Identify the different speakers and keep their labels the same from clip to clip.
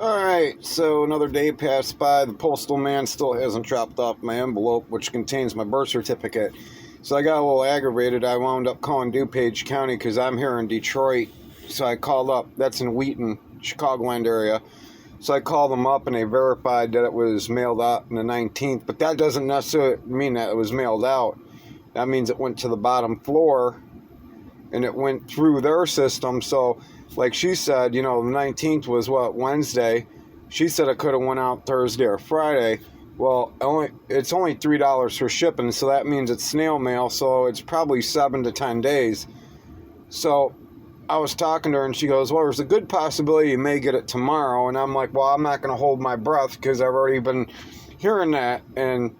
Speaker 1: Alright, so another day passed by. The postal man still hasn't dropped off my envelope, which contains my birth certificate. So I got a little aggravated. I wound up calling DuPage County because I'm here in Detroit. So I called up. That's in Wheaton, Chicagoland area. So I called them up and they verified that it was mailed out on the 19th. But that doesn't necessarily mean that it was mailed out. That means it went to the bottom floor and it went through their system. So like she said, the 19th was Wednesday. She said it could have went out Thursday or Friday. Well, it's only $3 for shipping, so that means it's snail mail, so it's probably 7 to 10 days. So I was talking to her and she goes, well, there's a good possibility you may get it tomorrow. And I'm like, well, I'm not going to hold my breath because I've already been hearing that. And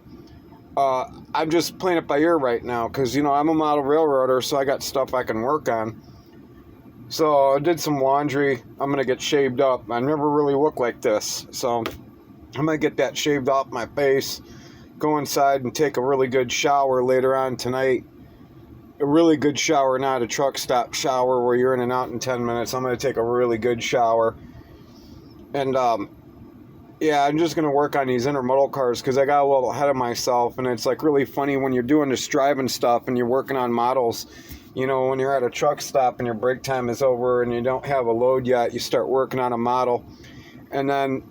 Speaker 1: I'm just playing it by ear right now because, I'm a model railroader, so I got stuff I can work on. So I did some laundry. I'm going to get shaved up. I never really look like this. So I'm going to get that shaved off my face, go inside and take a really good shower later on tonight. A really good shower, not a truck stop shower where you're in and out in 10 minutes. I'm going to take a really good shower. And, I'm just going to work on these intermodal cars because I got a little ahead of myself. And it's like really funny when you're doing this driving stuff and you're working on models. When you're at a truck stop and your break time is over and you don't have a load yet, you start working on a model. And then,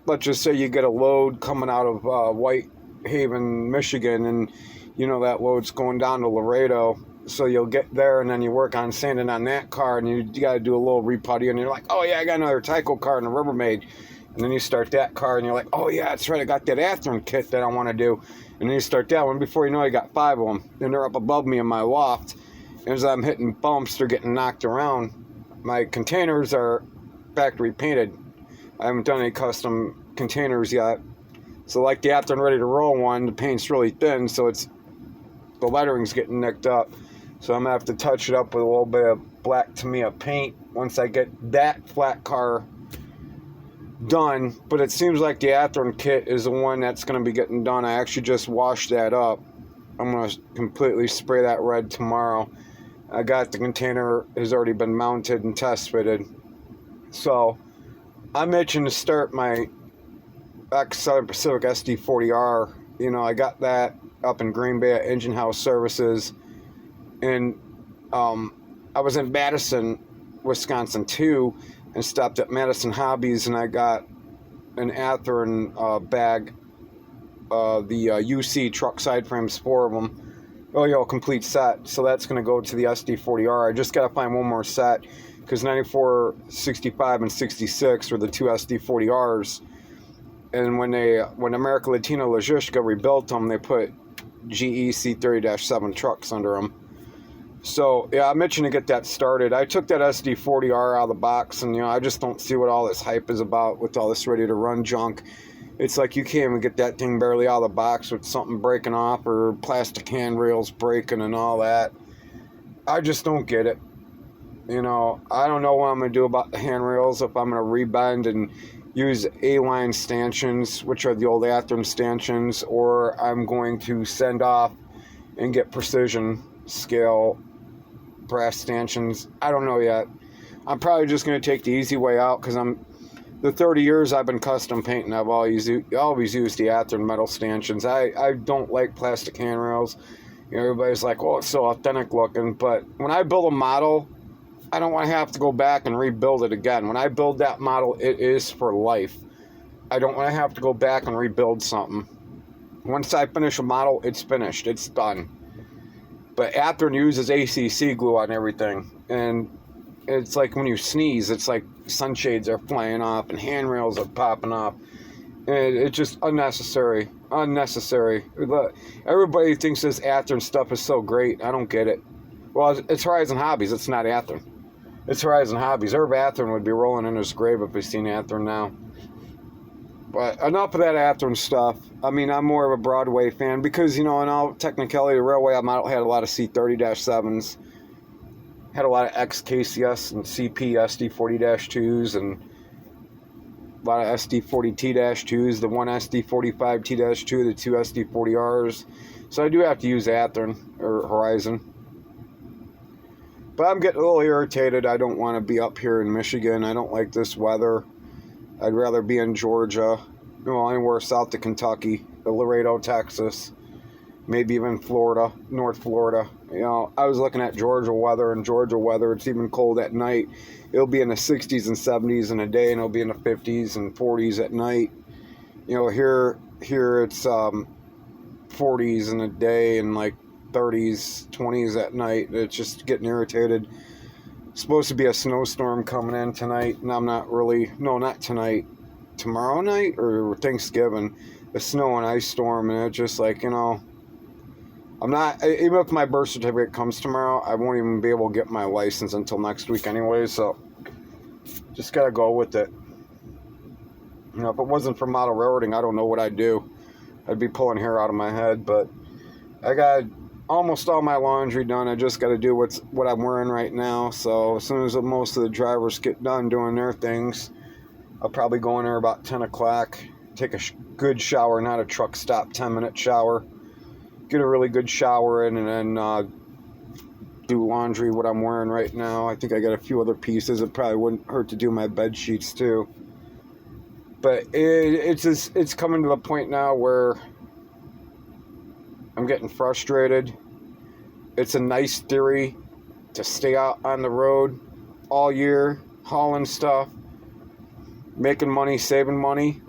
Speaker 1: let's just say you get a load coming out of Whitehaven, Michigan, and, that load's going down to Laredo. So you'll get there and then you work on sanding on that car and you got to do a little reputty and you're like, oh yeah, I got another Tyco car and a Rubbermaid. And then you start that car and you're like, oh yeah, that's right, I got that Athearn kit that I want to do. And then you start that one. Before you know it, I got 5 of them. And they're up above me in my loft. And as I'm hitting bumps, they're getting knocked around. My containers are factory painted. I haven't done any custom containers yet. So like the Athearn Ready to Roll one, the paint's really thin, so the lettering's getting nicked up. So I'm going to have to touch it up with a little bit of black Tamiya paint once I get that flat car done. But it seems like the Athearn kit is the one that's going to be getting done. I actually just washed that up. I'm going to completely spray that red tomorrow. I got the container has already been mounted and test fitted. So I'm itching to start my Southern Pacific SD40R. I got that up in Green Bay at Engine House Services. And I was in Madison, Wisconsin too, and stopped at Madison Hobbies, and I got an Athearn bag, the UC truck side frames, 4 of them. Complete set. So that's going to go to the SD40R. I just got to find one more set because 94, 65, and 66 are the 2 SD40Rs. And when America Latina Logística rebuilt them, they put GE C30-7 trucks under them. So, yeah, I'm itching to get that started. I took that SD40R out of the box, and, I just don't see what all this hype is about with all this ready-to-run junk. It's like you can't even get that thing barely out of the box with something breaking off or plastic handrails breaking and all that. I just don't get it. I don't know what I'm going to do about the handrails, if I'm going to rebend and use A-line stanchions, which are the old Athearn stanchions, or I'm going to send off and get precision scale brass stanchions. I don't know yet. I'm probably just going to take the easy way out because the 30 years I've been custom painting, I've always used the Athearn metal stanchions. I don't like plastic handrails. Everybody's like, oh, it's so authentic looking. But when I build a model, I don't want to have to go back and rebuild it again. When I build that model, it is for life. I don't want to have to go back and rebuild something. Once I finish a model, it's finished. It's done. But Athearn uses ACC glue on everything. And it's like when you sneeze, it's like sunshades are flying off and handrails are popping off. And it's just unnecessary. Unnecessary. Everybody thinks this Athearn stuff is so great. I don't get it. Well, it's Horizon Hobbies. It's not Athearn. It's Horizon Hobbies. Herb Athearn would be rolling in his grave if he's seen Athearn now. But enough of that Athearn stuff. I mean, I'm more of a Broadway fan because, in all technicality, the railway model had a lot of C30-7s, had a lot of XKCS and CP SD40-2s, and a lot of SD40T-2s, the one SD45T-2, the 2 SD40Rs. So I do have to use Athearn or Horizon. But I'm getting a little irritated. I don't want to be up here in Michigan. I don't like this weather. I'd rather be in Georgia, anywhere south of Kentucky, Laredo, Texas, maybe even Florida, North Florida. I was looking at Georgia weather, and Georgia weather, it's even cold at night. It'll be in the 60s and 70s in a day, and it'll be in the 50s and 40s at night. Here it's 40s in a day and like 30s, 20s at night. It's just getting irritated. It's supposed to be a snowstorm coming in tonight, and I'm not really, no, not tonight, tomorrow night or Thanksgiving, a snow and ice storm, and it's just like, I'm not, even if my birth certificate comes tomorrow, I won't even be able to get my license until next week anyway, so just gotta go with it. If it wasn't for model railroading, I don't know what I'd do. I'd be pulling hair out of my head, but I got almost all my laundry done. I just got to do what I'm wearing right now, so as soon as most of the drivers get done doing their things, I'll probably go in there about 10 o'clock, take a good shower, not a truck stop 10-minute shower, get a really good shower in, and then do laundry, what I'm wearing right now. I think I got a few other pieces. It probably wouldn't hurt to do my bed sheets too. But it's coming to the point now where I'm getting frustrated. It's a nice theory to stay out on the road all year, hauling stuff, making money, saving money.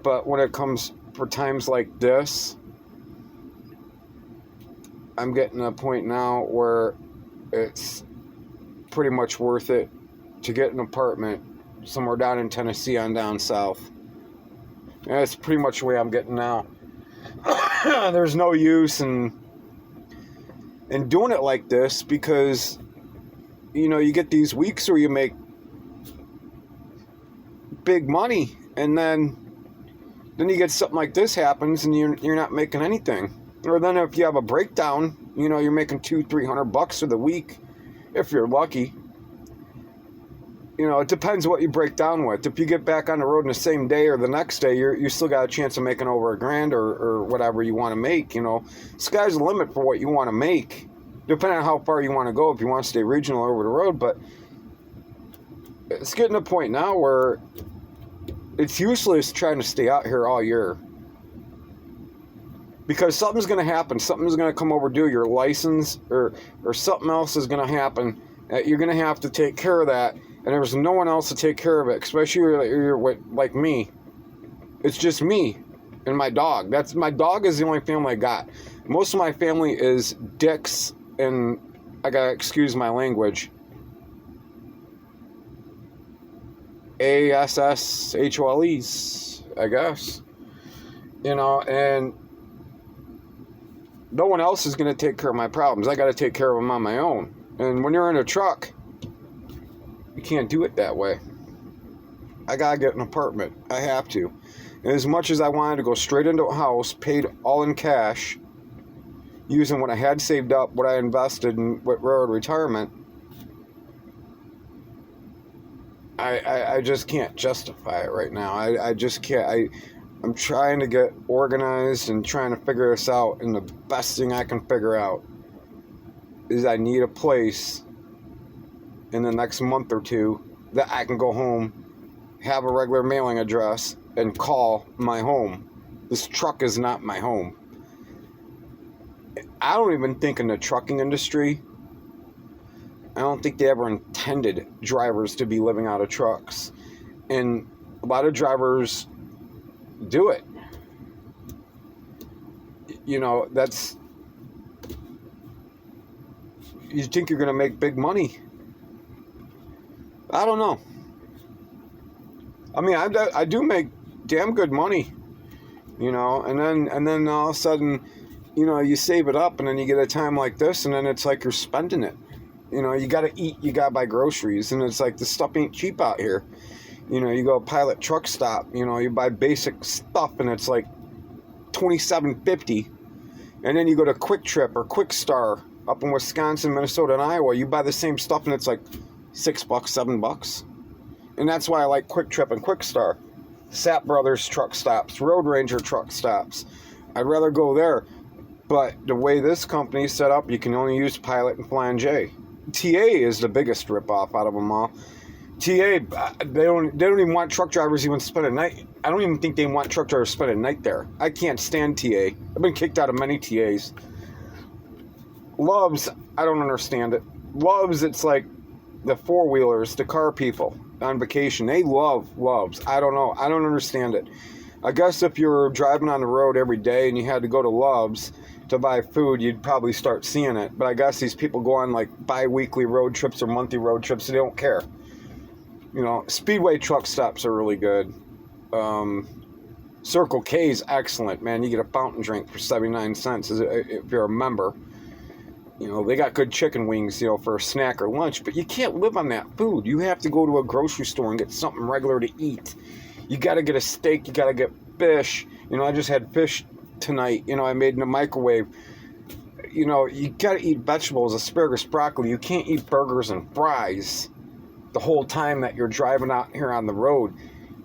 Speaker 1: But when it comes for times like this, I'm getting to a point now where it's pretty much worth it to get an apartment somewhere down in Tennessee on down south. And that's pretty much the way I'm getting now. There's no use in doing it like this, because you get these weeks where you make big money, and then you get something like this happens and you're not making anything. Or then if you have a breakdown, you're making $200-300 for the week if you're lucky. It depends what you break down with. If you get back on the road in the same day or the next day, you still got a chance of making over $1,000 or whatever you want to make. Sky's the limit for what you want to make, depending on how far you want to go. If you want to stay regional or over the road, but it's getting to a point now where it's useless trying to stay out here all year, because something's going to happen. Something's going to come overdue. Your license or something else is going to happen. You're going to have to take care of that. And there's no one else to take care of it, especially you're like me. It's just me and my dog. My dog is the only family I got. Most of my family is dicks, and I gotta excuse my language. ASSHOLEs, I guess. And no one else is gonna take care of my problems. I gotta take care of them on my own. And when you're in a truck, you can't do it that way. I gotta get an apartment. I have to. And as much as I wanted to go straight into a house, paid all in cash, using what I had saved up, what I invested in with railroad retirement, I just can't justify it right now. I just can't. I'm trying to get organized and trying to figure this out, and the best thing I can figure out is I need a place in the next month or two that I can go home, have a regular mailing address, and call my home. This truck is not my home. I don't even think in the trucking industry, I don't think they ever intended drivers to be living out of trucks. And a lot of drivers do it. That's... You think you're going to make big money. I don't know. I mean, I do make damn good money, and then all of a sudden, you save it up, and then you get a time like this, and then it's like you're spending it. You got to eat, you got to buy groceries, and it's like the stuff ain't cheap out here. You go Pilot truck stop, you buy basic stuff, and it's like $27.50, and then you go to Quick Trip or Quick Star up in Wisconsin, Minnesota, and Iowa. You buy the same stuff, and it's like $6, $7. And that's why I like Quick Trip and Quick Star. Sap Brothers truck stops, Road Ranger truck stops. I'd rather go there. But the way this company's set up, you can only use Pilot and Flying J. TA is the biggest ripoff out of them all. TA, they don't even want truck drivers even spend a night. I don't even think they want truck drivers to spend a night there. I can't stand TA. I've been kicked out of many TAs. Loves, I don't understand it. Loves, it's like the four-wheelers, the car people on vacation. They love Loves. I don't know. I don't understand it. I guess if you're driving on the road every day and you had to go to Loves to buy food, you'd probably start seeing it. But I guess these people go on like bi-weekly road trips or monthly road trips, so they don't care. You know, Speedway truck stops are really good. Circle K is excellent, man. You get a fountain drink for 79 cents if you're a member. You know, they got good chicken wings, you know, for a snack or lunch, but you can't live on that food. You have to go to a grocery store and get something regular to eat. You got to get a steak. You got to get fish. You know, I just had fish tonight. You know, I made in the microwave. You know, you got to eat vegetables, asparagus, broccoli. You can't eat burgers and fries the whole time that you're driving out here on the road.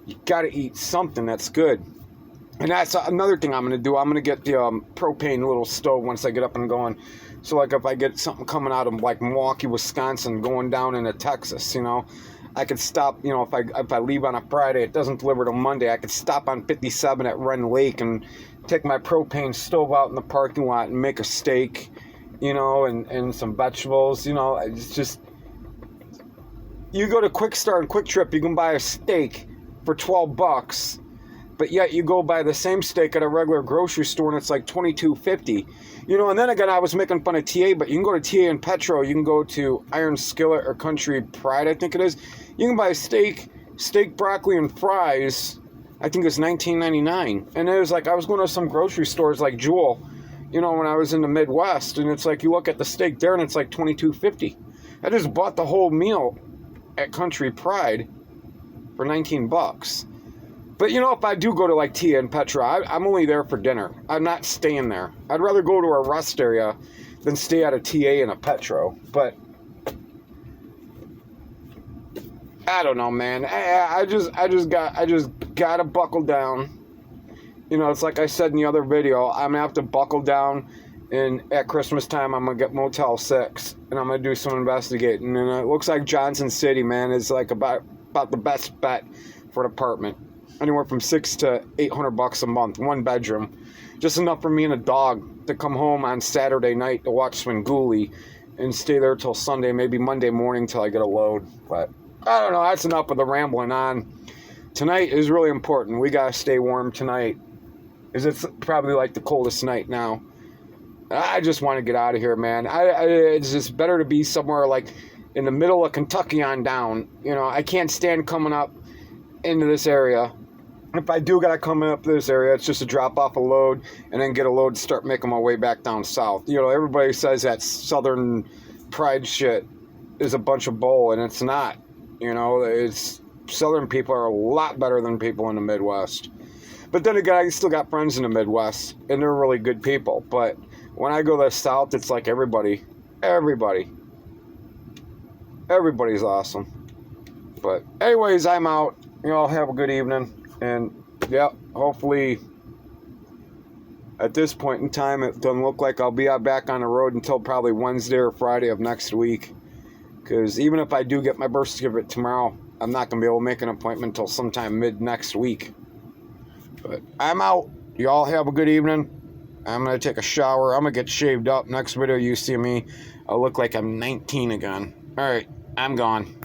Speaker 1: You got to eat something that's good. And that's another thing I'm going to do. I'm going to get the propane little stove once I get up and going. So, like, if I get something coming out of, like, Milwaukee, Wisconsin, going down into Texas, you know, I could stop, you know, if I leave on a Friday, it doesn't deliver till Monday, I could stop on 57 at Wren Lake and take my propane stove out in the parking lot and make a steak, you know, and some vegetables, you know. It's just, you go to Quick Start and Quick Trip, you can buy a steak for $12, but yet you go buy the same steak at a regular grocery store and it's like $22.50. You know, and then again, I was making fun of TA, but you can go to TA and Petro, you can go to Iron Skillet or Country Pride, I think it is. You can buy a steak, broccoli, and fries. I think it's $19.99. And it was like, I was going to some grocery stores like Jewel, you know, when I was in the Midwest, and it's like, you look at the steak there and it's like $22.50. I just bought the whole meal at Country Pride for $19. But, you know, if I do go to, like, Tia and Petra, I'm only there for dinner. I'm not staying there. I'd rather go to a rest area than stay at a TA and a Petro. But I don't know, man. I just gotta buckle down. You know, it's like I said in the other video, I'm gonna have to buckle down, and at Christmas time, I'm gonna get Motel 6, and I'm gonna do some investigating. And it looks like Johnson City, man, is like about the best bet for an apartment. Anywhere from $600 to $800 a month, 1 bedroom. Just enough for me and a dog to come home on Saturday night to watch Swinguli and stay there till Sunday, maybe Monday morning till I get a load. But I don't know, that's enough of the rambling on. Tonight is really important. We gotta stay warm tonight, because it's probably like the coldest night now. I just want to get out of here, man. It's just better to be somewhere like in the middle of Kentucky on down. You know, I can't stand coming up into this area. If I do gotta come up this area, it's just to drop off a load and then get a load to start making my way back down south. You know, everybody says that Southern Pride shit is a bunch of bull, and it's not. You know, it's Southern people are a lot better than people in the Midwest. But then again, I still got friends in the Midwest, and they're really good people. But when I go to the South, it's like everybody's awesome. But anyways, I'm out. You all have a good evening. And, yeah, hopefully at this point in time, it doesn't look like I'll be back on the road until probably Wednesday or Friday of next week. Because even if I do get my birth certificate tomorrow, I'm not going to be able to make an appointment until sometime mid-next week. But I'm out. You all have a good evening. I'm going to take a shower. I'm going to get shaved up. Next video you see me, I'll look like I'm 19 again. All right, I'm gone.